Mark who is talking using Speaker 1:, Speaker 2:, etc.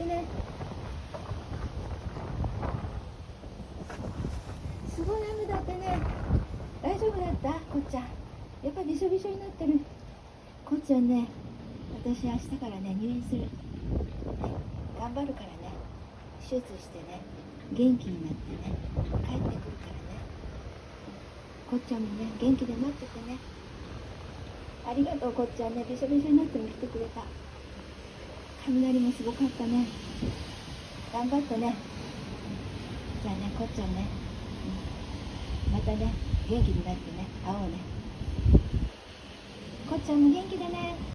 Speaker 1: ね。すごい雨だってね。大丈夫だった？こっちゃん。やっぱびしょびしょになってる。こっちゃんね、私明日からね、入院する。ね、頑張るからね。手術してね、元気になってね、帰ってくるからね。こっちゃんもね、元気で待っててね。ありがとう、こっちゃんね。びしょびしょになっても来てくれた。雷もすごかったね。頑張ってね。じゃあね、こっちゃんね、またね、元気になってね、会おうね。こっちゃんも元気でね。